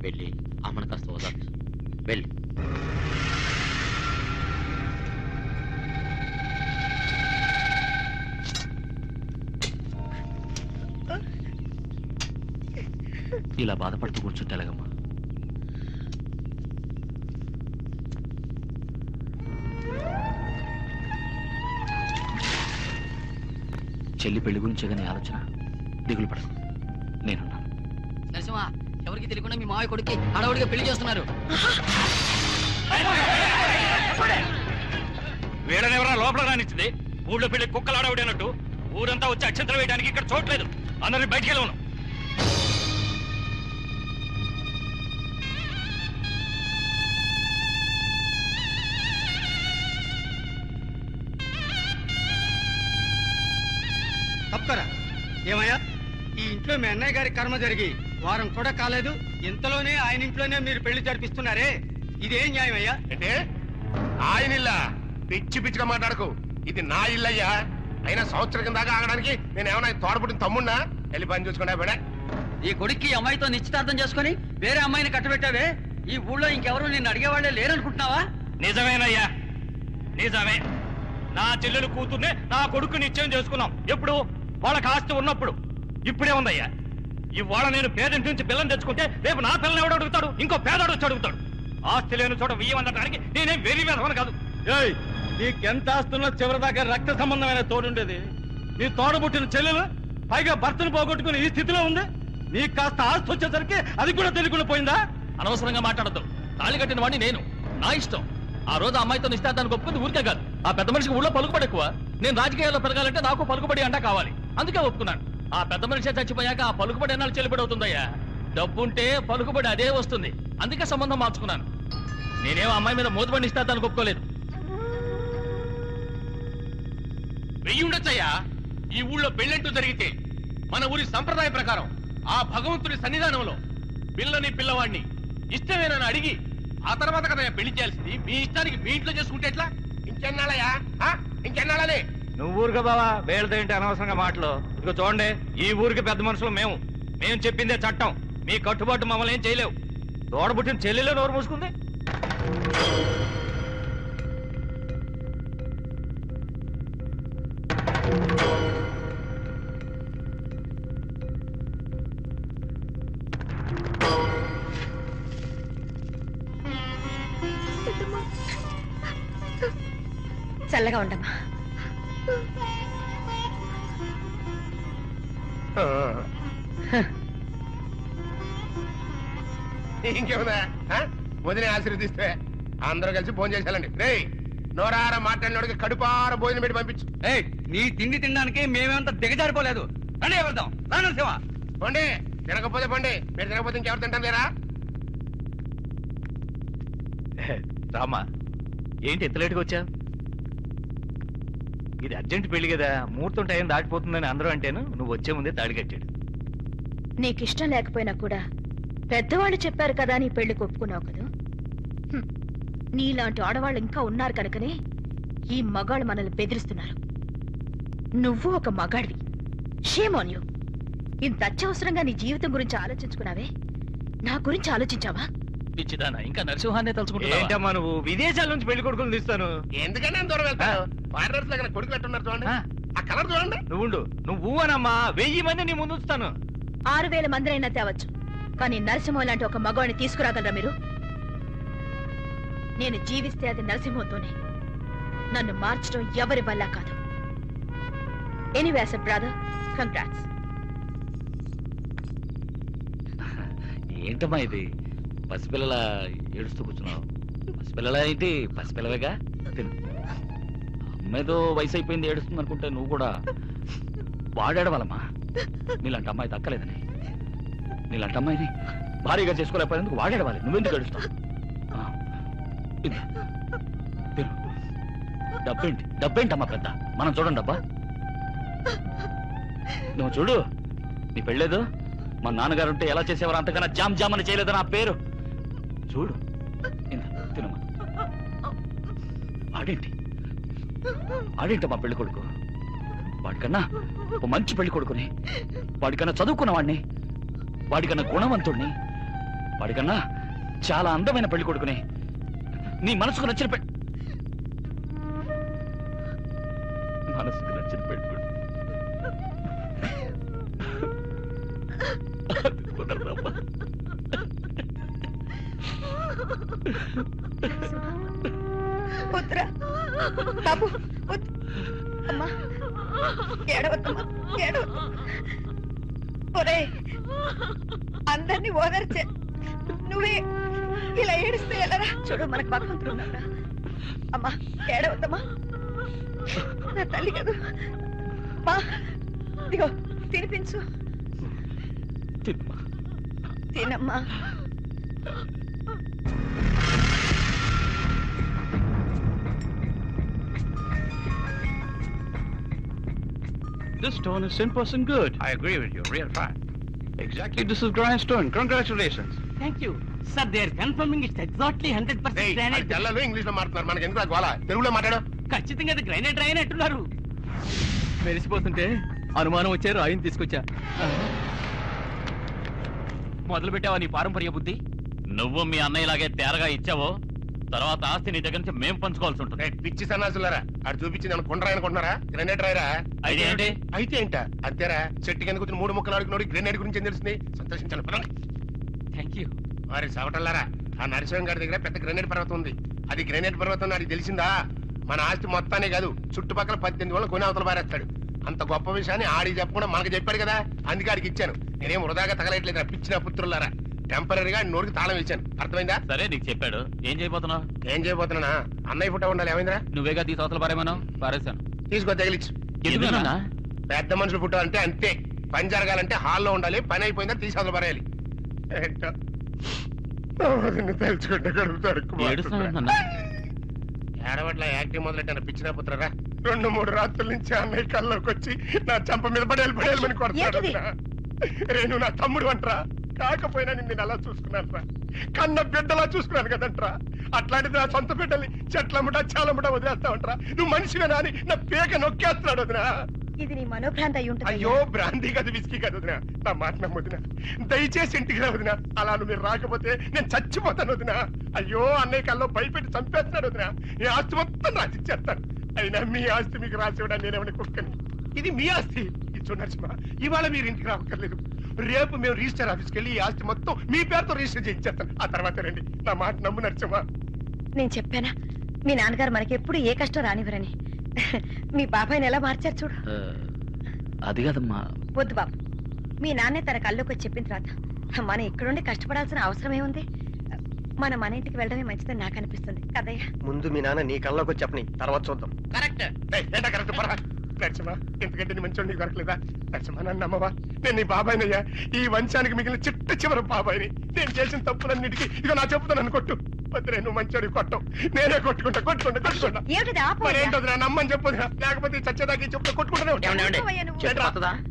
వెళ్ళి అమ్మను కాస్త వదలచ్చు. వెళ్ళి ఇలా బాధపడుతూ కూర్చుంటే ఎలాగమ్మా? చెల్లి పెళ్లి గురించే కానీ ఆలోచన. దిగులు పడదు, నేనున్నాను. నరసింహ, ఎవరికి తెలియకుండా మీ మావయ్య కొడుక్కి హడావుడిగా పెళ్లి చేస్తున్నారు. వీడనెవరా లోపల రానిచ్చింది? ఊళ్ళో పెళ్లి కుక్కలు ఆడవిడి అన్నట్టు ఊరంతా వచ్చి అక్షంతలు వేయడానికి ఇక్కడ చోట్లేదు. అందరినీ బయటికి వెళ్ళను. తప్పరా ఏమయ్యా, ఈ ఇంట్లో మీ అన్నయ్య గారి కర్మ జరిగి వారం కూడా కాలేదు, ఇంతలోనే ఆయన ఇంట్లోనే మీరు పెళ్లి జరిపిస్తున్నారే, ఇదేం న్యాయమయ్యా? అంటే ఆయన ఇల్లా? పిచ్చి పిచ్చిగా మాట్లాడకు, ఇది నా ఇల్లయ్యా. అయినా సంవత్సరం కింద దాకా ఆగడానికి నేను ఏమన్నా తోడపుట్టిన తమ్ముడినా? వెళ్ళి పని చూసుకున్నా బడా. ఈ కొడుక్కి అమ్మాయితో నిశ్చితార్థం చేసుకుని వేరే అమ్మాయిని కట్టబెట్టావే. ఈ ఊళ్ళో ఇంకెవరు నిన్ను అడిగేవాళ్లే లేరనుకుంటున్నావా? నిజమేనయ్యా, నిజమే. నా చెల్లెలు కూతుర్నే నా కొడుకు నిశ్చయం చేసుకున్నాం. ఎప్పుడు? వాళ్ళకి ఆస్తి ఉన్నప్పుడు. ఇప్పుడే ఉందయ్యా. ఇవాళ నేను పేదింటి నుంచి పిల్లని తెచ్చుకుంటే రేపు నా పిల్లని ఎవడు అడుగుతాడు? ఇంకో పేదోడు వచ్చి అడుగుతాడు. ఆస్తి లేని చోట వెయ్యమనడానికి నేనేం వెరీ వేదవని కాదు. నీకెంత ఆస్తున్నా చివరి దాకా రక్త సంబంధమైన తోడుండేది. నీ తోడబుట్టిన చెల్లెలు పైగా భర్తను పోగొట్టుకుని ఈ స్థితిలో ఉంది. నీకు కాస్త ఆస్తి వచ్చేసరికి అది కూడా తెలియకుండా పోయిందా? అనవసరంగా మాట్లాడద్దు. తాళి కట్టిన వాడిని నేను, నా ఇష్టం. ఆ రోజు అమ్మాయితో నిశ్చితార్థానికి ఒప్పుకుంది ఊరికే కాదు, ఆ పెద్ద మనిషికి ఊళ్ళో పలుకుబడి ఎక్కువ. నేను రాజకీయాల్లో పెరగాలంటే నాకు పలుకుబడి అంటా కావాలి. అందుకే ఒప్పుకున్నాను. ఆ పెద్ద మనిషి చచ్చిపోయాక ఆ పలుకుబడి ఎన్నాళ్ళు చెల్లిబడి అవుతుందయ్యా? డబ్బుంటే పలుకుబడి అదే వస్తుంది. అందుకే సంబంధం మార్చుకున్నాను. నేనేం అమ్మాయి మీద మూతపడి నిశ్చితార్థానికి ఒప్పుకోలేదు. వెయ్యి ఉండొచ్చయ్యా. ఈ ఊళ్ళో పెళ్ళంటూ జరిగితే మన ఊరి సంప్రదాయ ప్రకారం ఆ భగవంతుడి సన్నిధానంలో పిల్లని పిల్లవాడిని ఇష్టమేనని అడిగి ఆ తర్వాత కదా పెళ్లి చేయాల్సింది. మీ ఇష్టానికి మీ ఇంట్లో చేసుకుంటే ఎట్లా? ఇంకెన్నాళ్ళయ్యా, ఇంకెన్నాళ్ళని? నువ్వు ఊరుగా బావా, వేళతో ఏంటి అనవసరంగా మాటలు? ఇదిగో చూడండి, ఈ ఊరికి పెద్ద మనుషులు మేము చెప్పిందే చట్టం. మీ కట్టుబాటు మమ్మల్ని ఏం చేయలేవు. తోడబుట్టిన చెల్లెలో నోరు మూసుకుంది. చల్లగా ఉండమ్మా. ఇంకేముందా? వదిలే ఆశీర్వదిస్తే అందరూ కలిసి భోజనం చేసేయాలండి. రే, నోరార మాట్లాడినోడికి కడుపార భోజనం పెట్టి పంపించు. నీ తిండి తినడానికి మేమేమంత దిగజారిపోలేదు. రండి వెళ్దాం. నరసింహ, పండి. తినకపోతే పండి, మీరు తినకపోతే ఇంకెవరు తింటారు లేరా? రామా, ఏంటి ఎంత లేటుగా వచ్చా? ఇది అర్జెంట్ పెళ్లి కదా, ముహూర్తం టైం దాటిపోతుందని అందరూ అంటేను నువ్వు వచ్చే ముందే తాడి కట్టాడు. నీకిష్టం లేకపోయినా కూడా పెద్దవాళ్ళు చెప్పారు కదా నీ పెళ్లి ఒప్పుకున్నావు కదా. నీలాంటి ఆడవాళ్ళు ఇంకా ఉన్నారు కనుకనే ఈ మగాళ్ళు మనల్ని బెదిరిస్తున్నారు. నువ్వు ఒక మగాడివి. Shame on you. ఇంత అత్యవసరంగా నీ జీవితం గురించి ఆలోచించుకున్నావే, నా గురించి ఆలోచించావా? పిచ్చిదానా, ఇంకా నరసింహాన్నే తలుచుకుంటా. ఏంటమ్మా నువ్వు? విదేశాల నుంచి పెళ్లి కొడుకులు తీస్తాను. ఎందుకంటే అంత దూరం వెళ్తాను? ఫారినర్స్ దగ్గర కొడుకులు ఎట్టున్నారు చూడండి, ఆ కలర్ చూడండి. నువ్వు అనమ్మా, 1000 మంది నీ ముందు ఉంచుతాను. 6000 మందినైనా తేవచ్చు, కానీ నరసింహం లాంటి ఒక మగవాడిని తీసుకురాగలరా మీరు? నేను జీవిస్తే అది నరసింహంతోనే. నన్ను మార్చడం ఎవరి వల్ల కాదు. Anyway as a brother, congrats. ఏంటమ్మా ఇది? పసిపిల్లల ఏడుస్తూ కూర్చున్నావు. పసిపిల్లల ఏంటి? పసిపిల్లవేగా, తిను. అమ్మాయితో వయసు అయిపోయింది ఏడుస్తుంది అనుకుంటే నువ్వు కూడా వాడేడవాలమ్మా. నీలాంటి అమ్మాయి దక్కలేదని, నీలాంటి అమ్మాయిని భారీగా చేసుకోలేకపోయేందుకు వాడేడవాలి. నువ్వెందుకు ఏడుస్తావు? డబ్బేంటి? డబ్బేంటమ్మా పెద్ద? మనం చూడండి అబ్బా. నువ్వు చూడు, నీ పెళ్ళలేదు. మా నాన్నగారు ఉంటే ఎలా చేసేవారు? అంతకన్నా జామ్ జామ్ అని చేయలేదు నా పేరు. చూడు, తినమ్మా. ఆడేంటమ్మా పెళ్లి కొడుకు? వాడికన్నా ఓ మంచి పెళ్లి కొడుకుని, వాడికన్నా చదువుకున్న వాడిని, వాడికన్నా గుణవంతుడిని, వాడికన్నా చాలా అందమైన పెళ్లి కొడుకుని నీ మనసుకు నచ్చిన మనసుకు నచ్చిన పెళ్లి కొడుకు అది కుదరదమ్మా. వద్దురా బాబు, వద్దు. అమ్మా ఏడవద్దమ్మా, ఏడవద్దు. ఒరే, అందరినీ ఓదర్చే నువ్వే ఇలా ఏడిస్తే ఎలారా? చూడు, మనకు భగవంతుడు ఉన్నాడా? అమ్మా ఏడవద్దమ్మా, నా తల్లి కదా. మా ఇదిగో తినిపించు. తిమ్మా. తినమ్మా. This stone is 10% good. I agree with you, real fine. Exactly, this is grindstone. Congratulations. Thank you sir. They are confirming it's exactly 100% granite. తెల్లలో ఇంగ్లీష్ లో మాట్లాడుతున్నారు, మనకి ఎందుకు గోళ? తెలుగులో మాట్లాడు. ఖచ్చితంగా అది గ్రానైట్ రాయని అంటున్నారు. మెరిసిపోతుంటే అనుమానం వచ్చారు, ఆయన తీసుకొచ్చా. మొదలు పెట్టావా నీ పారంపర్య బుద్ధి? నువ్వు మీ అన్నయ్యలాగే తేరగా ఇచ్చావో తర్వాత ఆస్తి నీ దగ్గర నుంచి మేం పంచుకోవాల్సి ఉంటుంది. పిచ్చి సన్నాసులారా, ఆడు చూపించింది ఏమైనా కొండరా అనుకుంటున్నారా? గ్రెనేడ్ రాయరా? అదేంటి? అయితే ఏంటా? అంతేరా, చెట్టు కింద కూర్చొని 3 ముక్కలు అడుగునోడి గ్రెనేడ్ గురించి ఏం తెలిసింది? సంతోషించాలి. పదండి. Thank you. వారి సవటల్లారా, ఆ నరసింహం గారి దగ్గర పెద్ద గ్రెనేడ్ పర్వతం ఉంది. అది గ్రెనేడ్ పర్వతం నాకు తెలిసిందా? మన ఆస్తి మొత్తానే కాదు, చుట్టుపక్కల 18 వాళ్ళు కొని అవతల పారేస్తాడు. అంత గొప్ప విషయాన్ని ఆడికి చెప్పకుండా మనకు చెప్పాడు కదా, అందుకే ఆడికి ఇచ్చాను. నేనేం వృధాగా తగలట్లేదు. పిచ్చిన పుత్రులారా, టెంపరీగా నోటికి తాళం ఇచ్చాను. అర్థమైందా? సరే, నీకు చెప్పాడు. ఏం చేయబోతున్నావు? ఏం చేయబోతున్నా? అన్నయ్య ఫోటో ఉండాలి. ఏమైందిరా? నువ్వేగా తీసి అవతల పారేమను. పారేశాను. తీసుకో, తగిలిచ్చు. ఎందుకన్నా? పెద్ద మనుషులు ఫోటో అంటే అంతే. పని జరగాలంటే హాల్లో ఉండాలి, పని అయిపోయిందా తీసి అవతల పారేయాలి. ఏంటో తెలుసుకుంటే ఏడుస్తున్నావేంటన్నా? ఏడవట్ల యాక్టింగ్ మొదలెట్టాను. పిచ్చిన పుత్రరా, 2-3 రాత్రుల నుంచి అన్నయ్య కల్లోకి వచ్చి నా చంప మీద పడేయాలని కొడతాడు. రేణు నా తమ్ముడు అంటరా, కాకపోయినా నిన్ను అలా చూసుకున్నాను రా, కన్న బిడ్డలా చూసుకున్నాను కదంట్రా. అట్లాంటిది నా సొంత బిడ్డల్ని చెట్లముట చాలముట వదిలేస్తావంటరా. నువ్వు మనిషివేనా అని నా పేక నొక్కేస్తున్నాడు వదినా. ఇది నీ మనోభ్రాంతి అయి ఉంటుంది. అయ్యో, భ్రాంతి కాదు, విసికి కాదు వదినా. నా మాట నమ్మొదినా, దయచేసి ఇంటికి రా వదినా. అలా మీరు రాకపోతే నేను చచ్చిపోతాను వదినా. అయ్యో, అన్నయ్య కల్లో భయపెట్టి చంపేస్తున్నాడు వదినా. ఈ ఆస్తి మొత్తం రాసిచ్చేస్తాను. అయినా మీ ఆస్తి మీకు రాసివ్వడానికి నేనేమని కుక్కని. ఇది మీ ఆస్తి. ఇది చూడు నరసింహ, ఇవాళ మీరు ఇంటికి రావక్కర్లేదు. రేపు మేము రిజిస్టర్ ఆఫీస్కి వెళ్ళి ఈ ఆస్తి మొత్తం మీ పేరుతో రిజిస్టర్ చేయించేస్తాను. ఆ తర్వాత రండి. నా మాట నమ్ము నరసింహ. నేను చెప్పానా మీ నాన్నగారు మనకి ఎప్పుడు ఏ కష్టం రానివ్వరని? మీ బాబాయ్ని ఎలా మార్చారు చూడు. అది కాదమ్మా. వద్దు బాబు, మీ నాన్నే తన కల్లోకి వచ్చి చెప్పిన తర్వాత మనం ఇక్కడుండి కష్టపడాల్సిన అవసరం ఏముంది? మనం మన ఇంటికి వెళ్ళడమే మంచిదని నాకు అనిపిస్తుంది కదయ్యా. ముందు మీ నాన్న నీ కల్లోకి వచ్చి చెప్పని, తర్వాత చూద్దాం. కరెక్ట్. ఏంటా కరెక్ట్ పరా నరసింహ? ఎందుకంటే నీ మంచి నీకు దొరకలేదా? నరసింహ, నన్ను నమ్మవా? నేను నీ బాబాయినయ్యా, ఈ వంశానికి మిగిలిన చిట్ట చివరి బాబాయిని. నేను చేసిన తప్పులన్నిటికీ ఇక నా చెప్పుతో నన్ను కొట్టు. వద్దురే, నువ్వు మంచోడి కొట్టవు, నేనే కొట్టుకుంటా. మరేంటో నమ్మని చెప్పు, లేకపోతే చచ్చేదాకా చెప్తా కొట్టుకుంటానే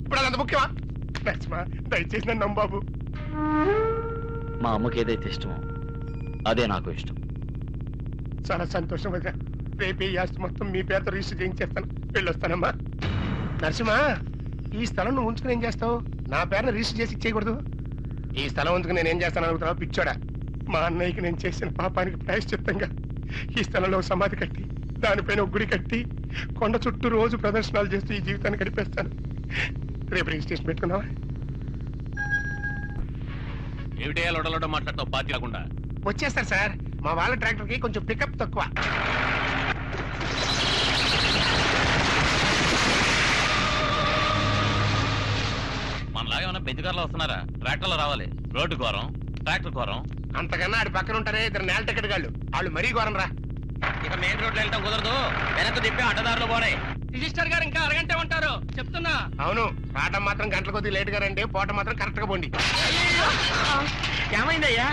ఇప్పుడు అదంత ముఖ్యమా? నరసింహ, దయచేసి నన్ను నమ్ము బాబు. మా అమ్మకి ఏదైతే ఇష్టమో అదే నాకు ఇష్టం. చాలా సంతోషం వదిన. రేపు ఈ ఆస్తి మొత్తం మీ పేరుతో రిజిస్టర్ చేయించేస్తాను. వెళ్ళొస్తానమ్మా. నరసింహ, ఈ స్థలం నువ్వు ఉంచుకుని ఏం చేస్తావు? నా పేరును రిజిస్టర్ చేసి ఇచ్చేయకూడదు. ఈ స్థలం ఉంచుకుని నేను ఏం చేస్తాను అనుకుంటున్నావు పిచ్చోడా? మా అన్నయ్యకి నేను చేసిన పాపానికి ప్రాయశ్చిత్తంగా ఈ స్థలంలో సమాధి కట్టి, దానిపైన ఒక గుడి కట్టి, కొండ చుట్టూ రోజు ప్రదర్శనలు చేస్తూ ఈ జీవితాన్ని గడిపేస్తాను. రేపు రిజిస్ట్రేషన్ పెట్టుకున్నావా? ఏమిటయ్యా లొడలొడ మాట్లాడతావు పార్టీ కాకుండా? వచ్చేస్తారు సార్. మా వాళ్ళ ట్రాక్టర్ కి కొంచెం పికప్ తక్కువ. మనలాగా ఏమన్నా బెంచ్ వస్తున్నారా? ట్రాక్టర్లో రావాలి. రోడ్డు ఘోరం, ట్రాక్టర్ ఘోరం. అంతకన్నా ఆడి పక్కన ఉంటారే 2 నేల టికెట్ గాళ్ళు, వాళ్ళు మరీ ఘోరం రా. ఇక మెయిన్ రోడ్లో వెళ్తాం కుదరదు. వెనక్కి తిప్పి అడ్డదారులు పోనాయి. రిజిస్టర్ గారు ఇంకా అరగంట ఉంటారు చెప్తున్నా. అవును, రావడం మాత్రం గంటల కొద్ది లేట్ గా రండి, పోవటం మాత్రం కరెక్ట్ గా పోండి. ఏమైందయ్యా?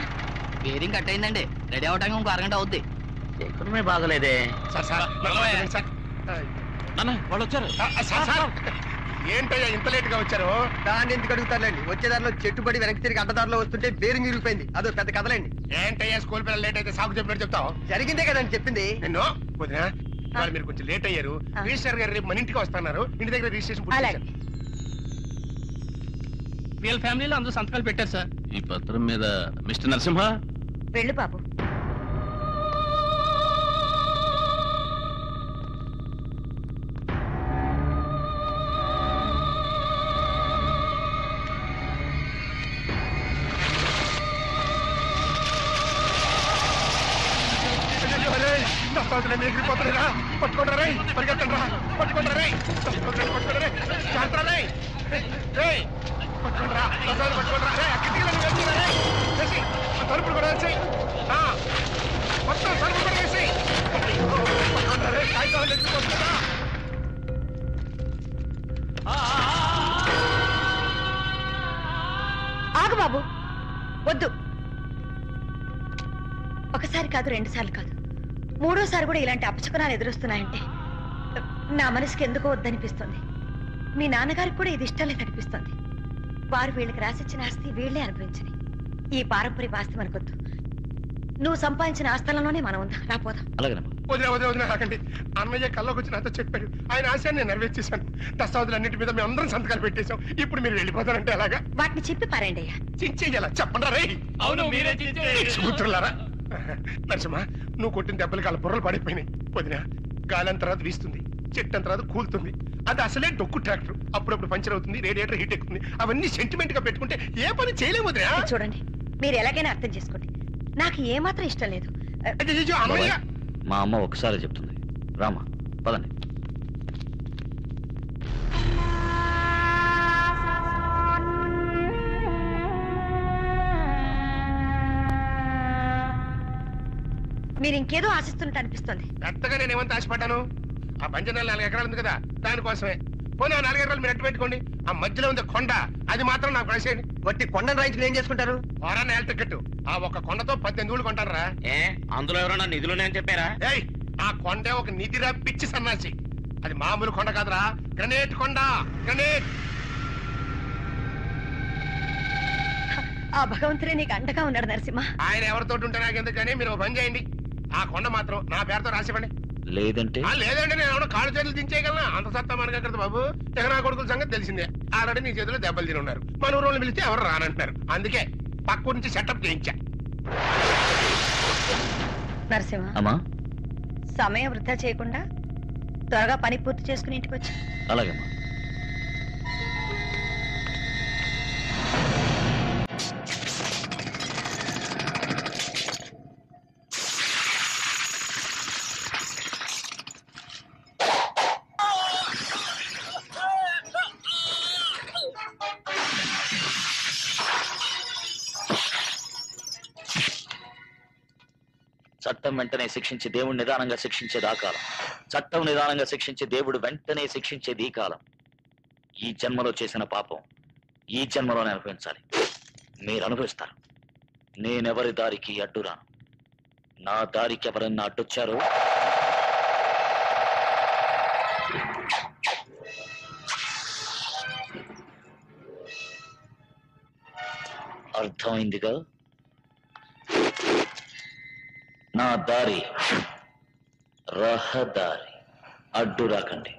బేరింగ్ కట్ అయిందండి. రెడీ అవడానికి ఇంకో అరగంట అవుద్ది. ఎక్కడమే బాగలేదే. సార్ సార్ సార్, నాన్న వాళ్ళు వచ్చారు. సార్ సార్, ఏంటయ్యా ఇంత లేట్ గా వచ్చారు? దాన్ని ఎందుకు అడుగుతారులేండి, వచ్చేదారిలో చెట్టుబడి వెనక్కి తిరిగి అడ్డదారిలో వస్తుంటే బేరింగ్ ఇరిగిపోయింది. అదో పెద్ద కథలేండి. ఏంటయ్యా స్కూల్ పిల్లలు లేట్ అయితే సాగు చెప్పినట్టు చెప్తావు? జరిగిందే కదండి చెప్పింది. నిన్ను వదినా, ఇవాళ మీరు కొంచెం లేట్ అయ్యారు. రిజిస్టర్ గారు రేపు మన ఇంటికి వస్తున్నారు. ఇంటి దగ్గర రిజిస్ట్రేషన్ పూర్తి చేశారు. వీళ్ళ ఫ్యామిలీలో అందరూ సంతకాలు పెట్టారు సార్. ఈ పత్రం మీద మిస్టర్ నరసింహ. వెళ్ళు బాబు. పట్టుకోండి పరిగెత్తండి రా, పట్టుకోండి తలుపులు కూడా వేసి మొత్తం తలుపులు కూడా వేసి కాగితాలు ఎత్తుకొస్తుందా. ఆగు బాబు, వద్దు. ఒకసారి కాదు, 2 సార్లు కాదు, 3వ సారి కూడా ఇలాంటి అపశకునాలు ఎదురొస్తున్నాయంటే నా మనసుకి ఎందుకో వద్దనిపిస్తుంది. మీ నాన్నగారికి కూడా ఇది ఇష్టం లేదనిపిస్తుంది. వారు వీళ్ళకి రాసిచ్చిన ఆస్తి వీళ్లే అనుభవించని. ఈ పారంపర్య ఆస్తి మనకొద్దు. నువ్వు సంపాదించిన ఆస్థలంలోనే మనం ఉందా, రాపోదాం. వదిలే రాకండి. అన్నయ్య కల్లోకి వచ్చి నాతో చెప్పాడు. ఆయన ఆశయాన్ని నేను నెరవేర్చేశాను. దస్తావేజులన్నింటి మీద మేము అందరం సంతకాలు పెట్టేశాం. ఇప్పుడు మీరు వెళ్ళిపోతారంటే అలాగా? వాటిని చెప్పి పారేయండి అయ్యా. చించేయాలా చెప్పండి రే. అవును, మీరే కూతురులారా. నరసింహ, నువ్వు కొట్టిన దెబ్బలకి వాళ్ళ బుర్రలు పడిపోయినాయి. వదిన, గాలి తర్వాత వీస్తుంది, చెట్టు తర్వాత కూలుతుంది. అది అసలే డొక్కు ట్రాక్టర్. అప్పుడప్పుడు పంచర్ అవుతుంది, రేడియేటర్ హీట్ ఎక్కుతుంది. అవన్నీ సెంటిమెంట్ గా పెట్టుకుంటే ఏ పని చేయలేము వదినా. చూడండి, మీరు ఎలాగైనా అర్థం చేసుకోండి. నాకు ఏమాత్రం ఇష్టం లేదు. అన్నయ్య, మా అమ్మ ఒకసారి చెప్తుంది. రామా, పదండి. మీరు ఇంకేదో ఆశిస్తున్నట్టు అనిపిస్తుంది. పెద్దగా నేను ఏమంత ఆశపడ్డాను? ఆ పంచనాలు 4 ఎకరాలు ఉంది కదా, దానికోసమే. పోనీ ఆ 4 ఎకరాలు మీరు అట్టు పెట్టుకోండి. ఆ మధ్యలో ఉంది కొండ, అది మాత్రం నాకు రాసేయండి. వట్టి కొండను రైతులు ఏం చేసుకుంటారు? వారాన్ని ఏళ్ళ టికెట్. ఆ ఒక కొండతో 18 ఊళ్ళు కొంటారా? అందులో ఎవరన్నా నిధులునే అని చెప్పారా? ఏయ్, ఆ కొండే ఒక నిధిరా పిచ్చి సన్నాసి. అది మామూలు కొండ కాదురా, గ్రనేట్ కొండ, గ్రనేట్. ఆ భగవంతుడే నీకు అండగా ఉన్నాడు నరసింహ. ఆయన ఎవరితో ఉంటే నాకెందుకు కానీ మీరు పని చేయండి. ఆ కొండ మాత్రం నా పేరుతో రాసివ్వండి. లేదంటే లేదంటే నేను ఏమన్నా కాళ్ళు చేతులు దించేయగలనా? అంత సత్తా మనకెక్కడదు బాబు. ఇక నా కొడుకుల సంగతి తెలిసిందే. ఆల్రెడీ నీ చేతిలో దెబ్బలు తిని ఉన్నారు. మన ఊరోళ్ళు పిలిస్తే ఎవరు రానంటున్నారు. అందుకే పక్క నుంచి సెటప్ చేయించా. నరసింహ, అమ్మా, సమయం వృధా చేయకుండా త్వరగా పని పూర్తి చేసుకుని ఇంటికి వచ్చి. అలాగేమ్మా. చట్టం వెంటనే శిక్షించి దేవుడు నిదానంగా శిక్షించేది ఆ కాలం. చట్టం నిదానంగా శిక్షించి దేవుడు వెంటనే శిక్షించేది ఈ కాలం. ఈ జన్మలో చేసిన పాపం ఈ జన్మలోనే అనుభవించాలి. మీరు అనుభవిస్తారు. నేనెవరి దారికి అడ్డురాను. నా దారికి ఎవరన్నా అడ్డొచ్చారో అర్థమైందిగా? నా దారి రహదారి, అడ్డు రాకండి.